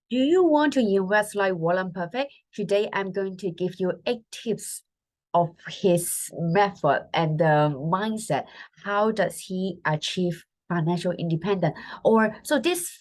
Do you want to invest like Warren Buffett? Today, I'm going to give you 8 tips of his method and the mindset. How does he achieve financial independence? Or so this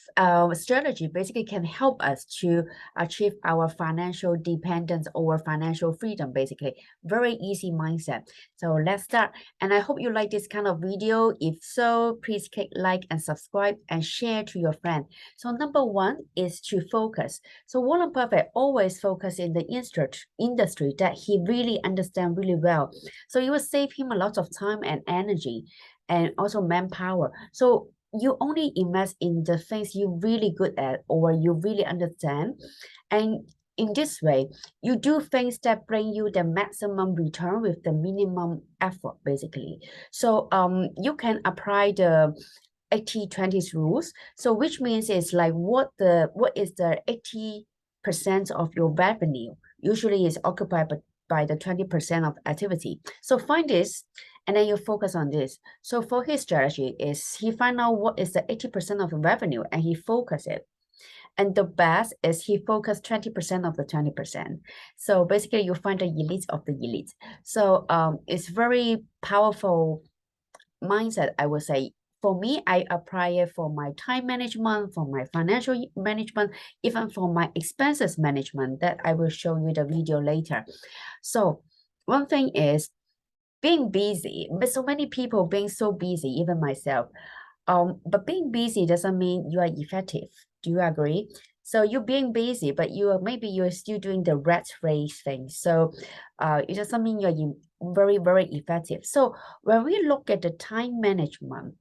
strategy basically can help us to achieve our financial dependence or financial freedom. Basically, very easy mindset. So let's start. And I hope you like this kind of video. If so, please click like and subscribe and share to your friend. So number one is to focus. So Warren Buffett always focus in the industry that he really understand really well. So it will save him a lot of time and energy and also manpower. So you only invest in the things you're really good at or you really understand. And in this way, you do things that bring you the maximum return with the minimum effort, basically. So you can apply the 80-20 rules. So which means it's like what is the 80% of your revenue usually is occupied by the 20% of activity. So find this and then you focus on this. So for his strategy is he find out what is the 80% of the revenue and he focus it. And the best is he focused 20% of the 20%. So basically you find the elite of the elite. So it's very powerful mindset, I would say. For me, I apply it for my time management, for my financial management, even for my expenses management that I will show you the video later. So one thing is being busy, but so many people being so busy, even myself. But being busy doesn't mean you are effective. Do you agree? So you're being busy, but you're still doing the rat race thing. So it doesn't mean you're very, very effective. So when we look at the time management,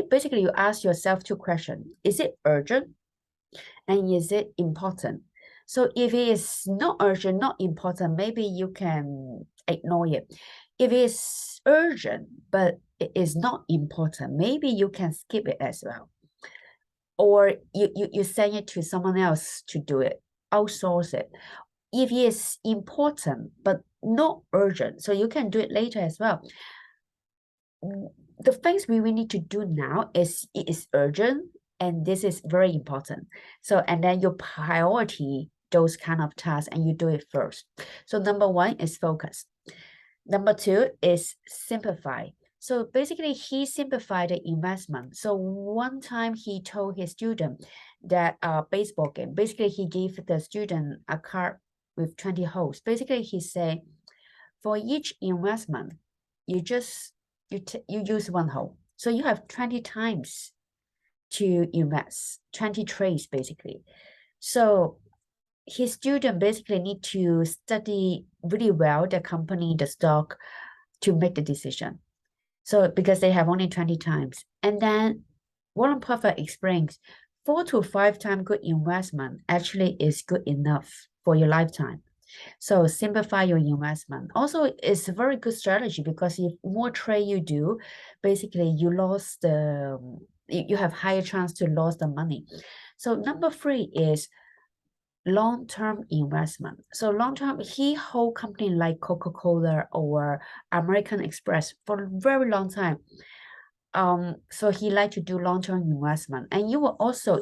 basically you ask yourself 2 questions. Is it urgent? And is it important? So if it is not urgent, not important, maybe you can ignore it. If it's urgent, but it is not important, maybe you can skip it as well. Or you send it to someone else to do it, outsource it. If it is important, but not urgent, so you can do it later as well. The things we need to do now is it is urgent and this is very important. So, and then you priority those kind of tasks and you do it first. So number one is focus. Number two is simplify. So basically he simplified the investment. So one time he told his student that baseball game, basically he gave the student a card with 20 holes. Basically he said, for each investment, you use 1 hole. So you have 20 times to invest, 20 trades basically. So his student basically need to study really well the company, the stock to make the decision. So because they have only 20 times. And then Warren Buffett explains 4 to 5 times good investment actually is good enough for your lifetime. So simplify your investment. Also, it's a very good strategy because if more trade you do, basically you have higher chance to lose the money. So number three is long-term investment. So long-term, he hold company like Coca-Cola or American Express for a very long time. So he like to do long-term investment. And you will also,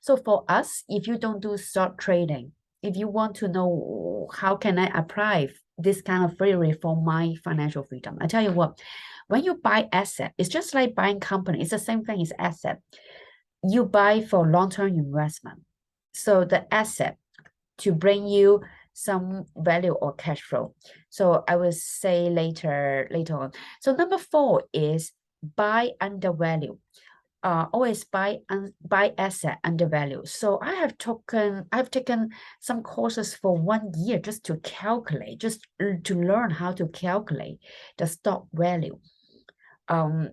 so for us, if you don't do stock trading, if you want to know how can I apply this kind of theory for my financial freedom, I tell you what, when you buy asset, it's just like buying company. It's the same thing as asset. You buy for long-term investment. So the asset to bring you some value or cash flow. So I will say later on. So number four is buy undervalue. Always buy asset undervalue. So I've taken some courses for 1 year just to calculate, just to learn how to calculate the stock value. I'm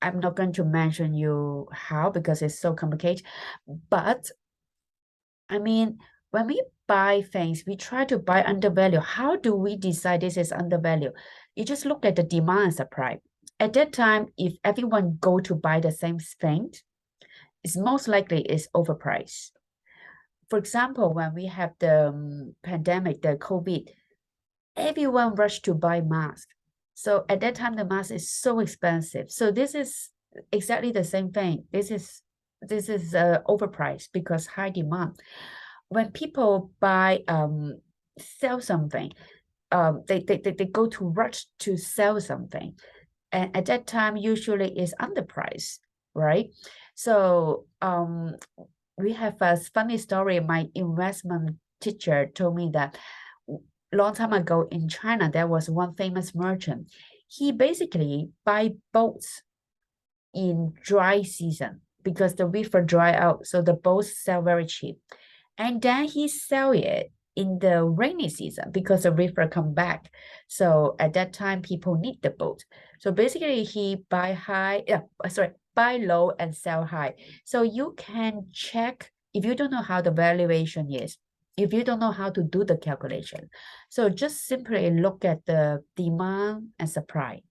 not going to mention you how because it's so complicated, but I mean, when we buy things, we try to buy undervalue. How do we decide this is undervalue? You just look at the demand and supply. At that time, if everyone go to buy the same thing, it's most likely is overpriced. For example, when we have the pandemic, the COVID, everyone rushed to buy masks. So at that time, the mask is so expensive. So this is exactly the same thing. This is this is overpriced because high demand. When people buy sell something, they go to rush to sell something, and at that time usually is underpriced, right? So we have a funny story. My investment teacher told me that long time ago in China, there was one famous merchant. He basically buy boats in dry season because the river dry out, so the boats sell very cheap. And then he sell it in the rainy season because the river come back. So at that time, people need the boat. So basically, he buy buy low and sell high. So you can check if you don't know how the valuation is, if you don't know how to do the calculation. So just simply look at the demand and supply.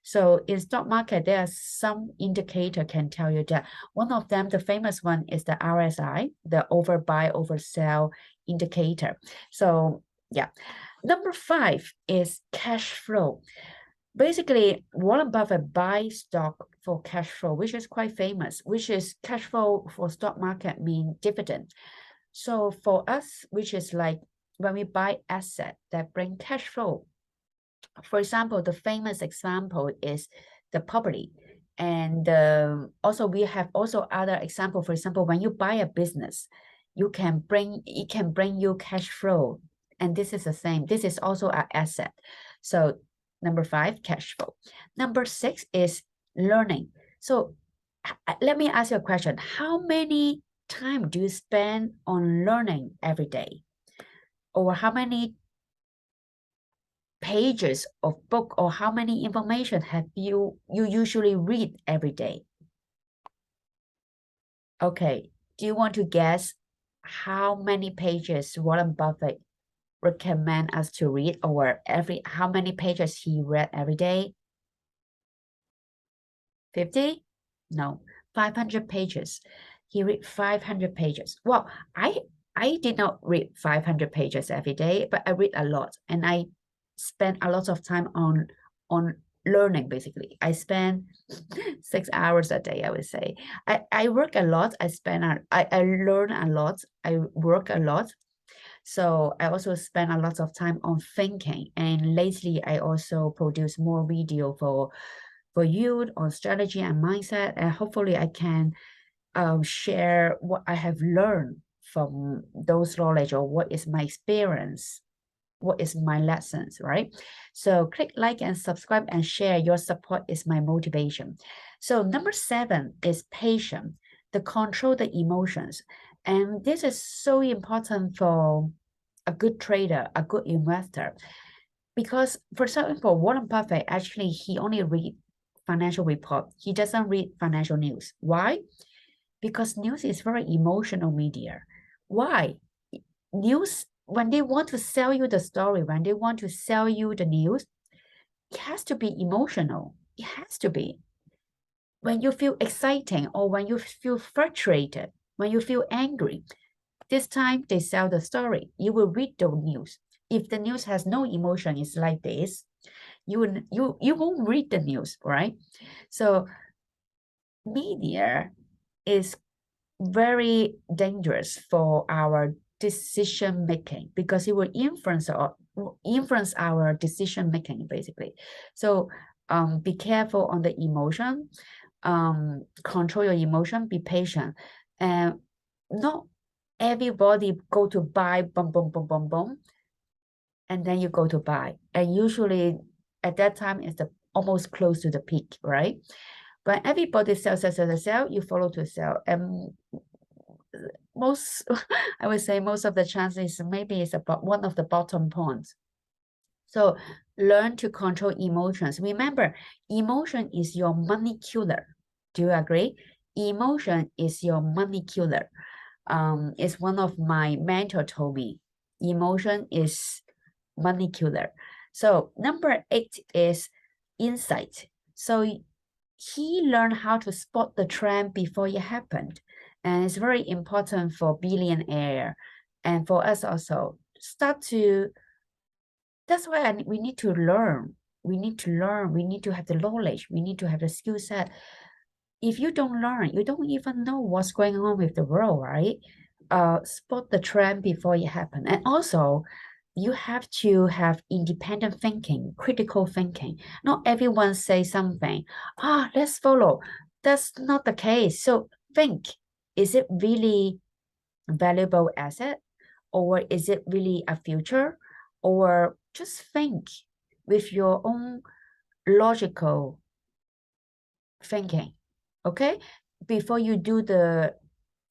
So in stock market, there are some indicator can tell you that. One of them, the famous one, is the RSI, the overbuy, oversell indicator. So yeah. Number 5 is cash flow. Basically, Warren Buffett buys stock for cash flow, which is quite famous, which is cash flow for stock market mean dividend. So for us, which is like when we buy asset that bring cash flow. For example, the famous example is the property. And also we have also other example. For example, when you buy a business, it can bring you cash flow. And this is the same. This is also an asset. So number 5, cash flow. Number 6 is learning. So let me ask you a question. How many time do you spend on learning every day? Or how many pages of book, or how many information have you usually read every day? Okay, do you want to guess how many pages Warren Buffett recommend us to read, or how many pages he read every day? 50? No, 500 pages. He read 500 pages. Well, I did not read 500 pages every day, but I read a lot, and I spend a lot of time on learning. Basically, I spend 6 hours a day, I would say. I work a lot. I learn a lot. I work a lot. So I also spend a lot of time on thinking. And lately, I also produce more video for you on strategy and mindset. And hopefully I can share what I have learned from those knowledge, or what is my experience, what is my lessons, right? So click like and subscribe and share. Your support is my motivation. So number 7 is patience, the control the emotions. And this is so important for a good trader, a good investor. Because for example, Warren Buffett, actually, he only read financial report. He doesn't read financial news. Why? Because news is very emotional media. Why? News, when they want to sell you the story, when they want to sell you the news, it has to be emotional. It has to be. When you feel exciting, or when you feel frustrated, when you feel angry, this time they sell the story. You will read the news. If the news has no emotion, it's like this, you won't read the news, right? So media is very dangerous for our decision making, because it will influence our decision making, basically. So be careful on the emotion, control your emotion, be patient, and not everybody go to buy, boom, boom, boom, boom, boom, and then you go to buy. And usually at that time it's almost close to the peak, right? But everybody sell, you follow to sell. And most, I would say most of the chances, maybe it's about one of the bottom points. So learn to control emotions. Remember, emotion is your money killer. Do you agree? Emotion is your money killer. It's one of my mentor told me. Emotion is money killer. So number 8 is insight. So he learned how to spot the trend before it happened. And it's very important for billionaire and for us also. That's why we need to learn. We need to learn. We need to have the knowledge. We need to have the skill set. if you don't learn, you don't even know what's going on with the world, right? Spot the trend before it happens. And also, you have to have independent thinking, critical thinking. Not everyone say something, let's follow. That's not the case. So think, is it really a valuable asset? Or is it really a future? Or just think with your own logical thinking, okay? Before you do the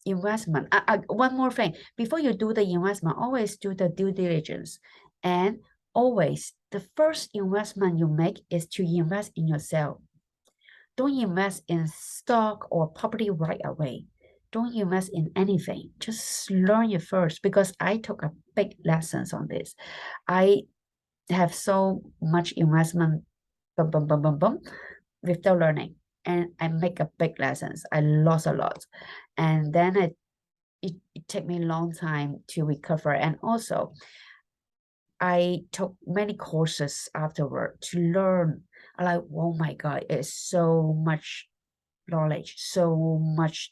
investment. One more thing, before you do the investment, always do the due diligence. And always, the first investment you make is to invest in yourself. Don't invest in stock or property right away. Don't invest in anything. Just learn it first, because I took a big lessons on this. I have so much investment, without learning. And I make a big lessons. I lost a lot. And then it took me a long time to recover. And also, I took many courses afterward to learn. I like, oh my God, it's so much knowledge, so much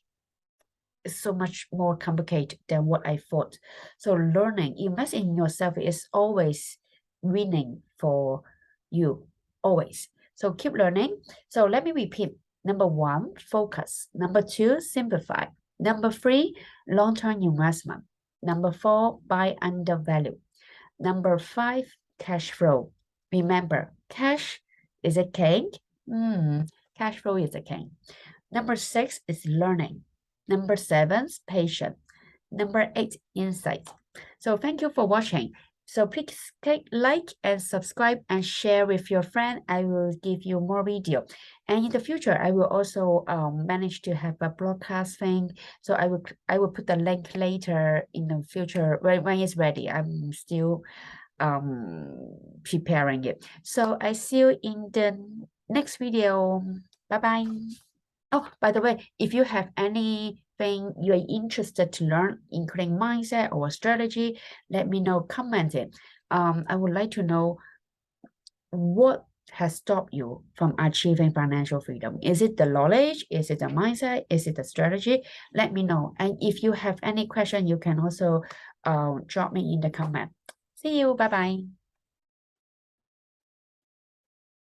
more complicated than what I thought. So learning, invest in yourself is always winning for you, always. So keep learning. So let me repeat. Number 1, focus. Number 2, simplify. Number 3, long-term investment. Number 4, buy under value. Number 5, cash flow. Remember, cash is a king. Cash flow is a king. Number 6 is learning. Number 7 is patience. Number 8, insight. So thank you for watching. So please click like and subscribe and share with your friend. I will give you more video. And in the future, I will also manage to have a broadcast thing. So I will put the link later in the future when it's ready. I'm still preparing it. So I see you in the next video. Bye-bye. Oh, by the way, if you have anything you're interested to learn, including mindset or strategy, let me know, comment it. I would like to know what has stopped you from achieving financial freedom. Is it the knowledge? Is it the mindset? Is it the strategy? Let me know. And if you have any question, you can also drop me in the comment. See you. Bye-bye.